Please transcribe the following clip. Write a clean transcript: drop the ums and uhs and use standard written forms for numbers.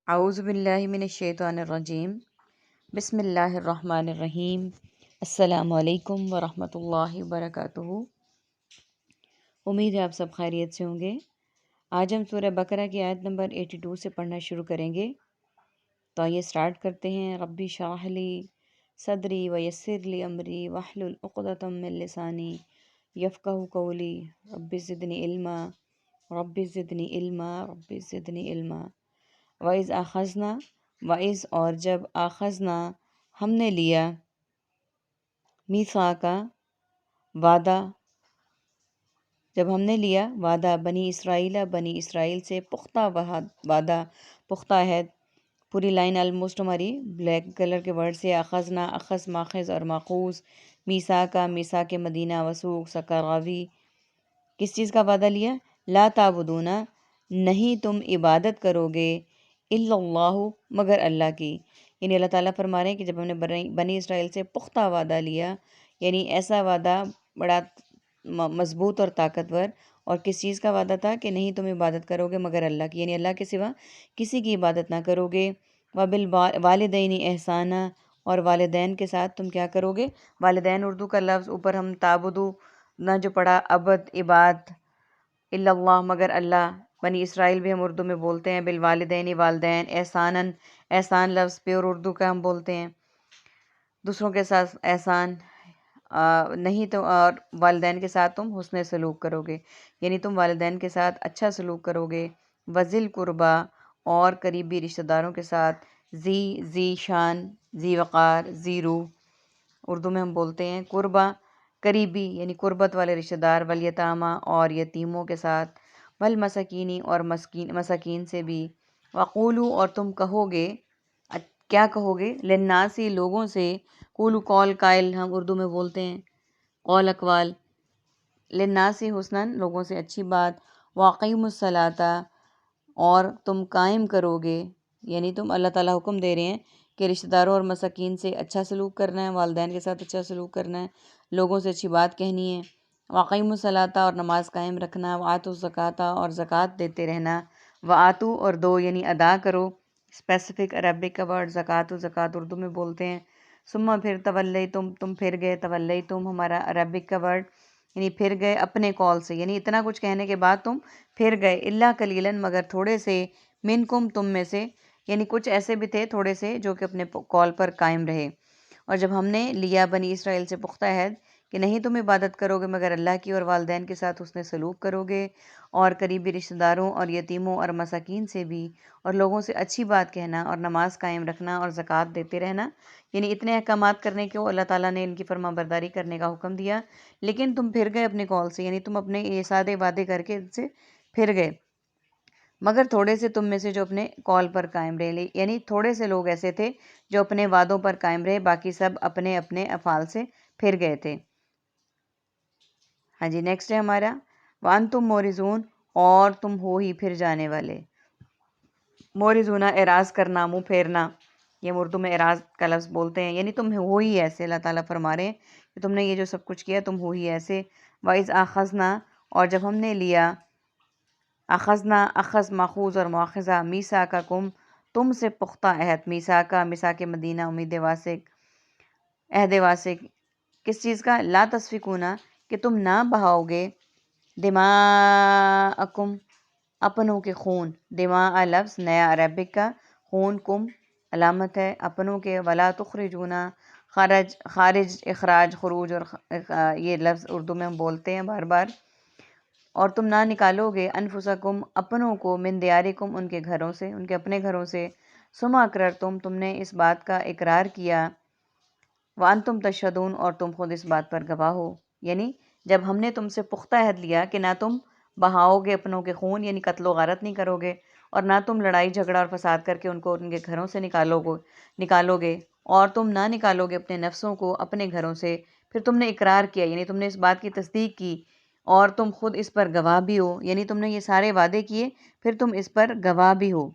اعوذ باللہ من الشیطان الرجیم بسم اللہ الرحمن الرحیم السلام علیکم ورحمۃ اللہ وبرکاتہ۔ امید ہے آپ سب خیریت سے ہوں گے۔ آج ہم سورہ بقرہ کی آیت نمبر 82 سے پڑھنا شروع کریں گے، تو آئیے سٹارٹ کرتے ہیں۔ ربی اشرح لی صدری ویسر لی امری واحلل عقدۃ من لسانی یفقہوا قولی رب زدنی علما رب زدنی علما رب زدنی علما۔ وَإِذْ أَخَذْنَا، وَإِذْ اور جب آخذنا ہم نے لیا، میثاقا وعدہ، جب ہم نے لیا وعدہ، بنی اسرائیل سے پختہ وعدہ، پختہ عہد۔ پوری لائن آلموسٹ ہماری بلیک کلر کے ورڈ سے، اخذنا، اخذ ماخذ اور ماخوذ، میثاقا میثاق مدینہ، وثوق سکراوی، کس چیز کا وعدہ لیا؟ لا تعبدون، نہیں تم عبادت کرو گے، الا اللہ، مگر اللہ کی۔ یعنی اللہ تعالیٰ فرما رہے ہیں کہ جب ہم نے بنی اسرائیل سے پختہ وعدہ لیا، یعنی ایسا وعدہ بڑا مضبوط اور طاقتور، اور کس چیز کا وعدہ تھا کہ نہیں تم عبادت کرو گے مگر اللہ کی، یعنی اللہ کے سوا کسی کی عبادت نہ کرو گے۔ وبالوالدین احسانہ، اور والدین کے ساتھ تم کیا کرو گے؟ والدین اردو کا لفظ اوپر ہم تعبدو نہ جو پڑھا، عبد، عباد، الا اللہ، مگر اللہ، بنی اسرائیل بھی ہم اردو میں بولتے ہیں بالوالدین، والدین، احساناً، احسان لفظ پیور اردو کا ہم بولتے ہیں، دوسروں کے ساتھ احسان نہیں تو، اور والدین کے ساتھ تم حسن سلوک کرو گے، یعنی تم والدین کے ساتھ اچھا سلوک کرو گے۔ وذل قربا، اور قریبی رشتہ داروں کے ساتھ، ذی شان، ذی وقار، ذی روح، اردو میں ہم بولتے ہیں قربا، قریبی یعنی قربت والے رشتہ دار، والیتامہ، اور یتیموں کے ساتھ، والمساکینی، اور مساکین سے بھی، وقولو، اور تم کہو گے، کیا کہو گے؟ للناسی، لوگوں سے، قولو قول، قائل ہم اردو میں بولتے ہیں، قول اقوال، للناسی حسناً، لوگوں سے اچھی بات، واقیموا الصلاۃ، اور تم قائم کرو گے، یعنی تم اللہ تعالیٰ حکم دے رہے ہیں کہ رشتہ داروں اور مساکین سے اچھا سلوک کرنا ہے، والدین کے ساتھ اچھا سلوک کرنا ہے، لوگوں سے اچھی بات کہنی ہے، واقیموا الصلاۃ، اور نماز قائم رکھنا، وآتوا الزکوٰۃ، اور زکوٰۃ دیتے رہنا، وآتوا، اور دو یعنی ادا کرو، اسپیسیفک عربک کا ورڈ زکوٰۃ، زکوٰۃ اردو میں بولتے ہیں۔ ثم، پھر، تولیتم، تم پھر گئے، تولیتم ہمارا عربک کا ورڈ، یعنی پھر گئے اپنے قول سے، یعنی اتنا کچھ کہنے کے بعد تم پھر گئے، الا قلیلاً، مگر تھوڑے سے، منکم، تم میں سے، یعنی کچھ ایسے بھی تھے تھوڑے سے جو کہ اپنے قول پر قائم رہے۔ اور جب ہم نے لیا بنی اسرائیل سے پختہ عہد کہ نہیں تم عبادت کرو گے مگر اللہ کی، اور والدین کے ساتھ حسن سلوک کرو گے، اور قریبی رشتہ داروں اور یتیموں اور مساکین سے بھی، اور لوگوں سے اچھی بات کہنا، اور نماز قائم رکھنا، اور زکوٰۃ دیتے رہنا، یعنی اتنے احکامات کرنے کو اللہ تعالیٰ نے ان کی فرما برداری کرنے کا حکم دیا، لیکن تم پھر گئے اپنے قول سے، یعنی تم اپنے یہ سادے وعدے کر کے ان سے پھر گئے، مگر تھوڑے سے تم میں سے جو اپنے قول پر قائم رہے، یعنی تھوڑے سے لوگ ایسے تھے جو اپنے وعدوں پر قائم رہے، باقی سب اپنے اپنے افعال سے پھر گئے تھے۔ ہاں جی، نیکسٹ ہے ہمارا وَأَنْتُمْ مُورِزُونَ، اور تم ہو ہی پھر جانے والے۔ مورزونہ، اعراض کرنا، منہ پھیرنا، یہ ہم اردو میں اعراض کا لفظ بولتے ہیں، یعنی تم ہو ہی ایسے، اللہ تعالیٰ فرما رہے ہیں کہ تم نے یہ جو سب کچھ کیا تم ہو ہی ایسے۔ وَإِذْ أَخَذْنَا، اور جب ہم نے لیا، اخذنا، اخذ ماخوذ اور مؤاخذہ، میثاقکم، تم سے پختہ عہد، میثاقا میثاق مدینہ، امید واسق، عہد واسق، کس چیز کا؟ لا تسفکون، کہ تم نہ بہاؤ گے، دماءکم، اپنوں کے خون، دماء لفظ نیا عربک کا، خون، کم علامت ہے اپنوں کے، ولا تخرجون، خارج، اخراج، خروج، اور یہ لفظ اردو میں ہم بولتے ہیں بار بار، اور تم نہ نکالو گے، انفسکم، اپنوں کو، من دیارکم، ان کے گھروں سے، ان کے اپنے گھروں سے، ثم اقررتم، تم نے اس بات کا اقرار کیا، وانتم تشہدون، اور تم خود اس بات پر گواہ ہو، یعنی جب ہم نے تم سے پختہ عہد لیا کہ نہ تم بہاؤ گے اپنوں کے خون، یعنی قتل و غارت نہیں کرو گے، اور نہ تم لڑائی جھگڑا اور فساد کر کے ان کو ان کے گھروں سے نکالو گے، اور تم نہ نکالو گے اپنے نفسوں کو اپنے گھروں سے، پھر تم نے اقرار کیا، یعنی تم نے اس بات کی تصدیق کی، اور تم خود اس پر گواہ بھی ہو، یعنی تم نے یہ سارے وعدے کیے، پھر تم اس پر گواہ بھی ہو۔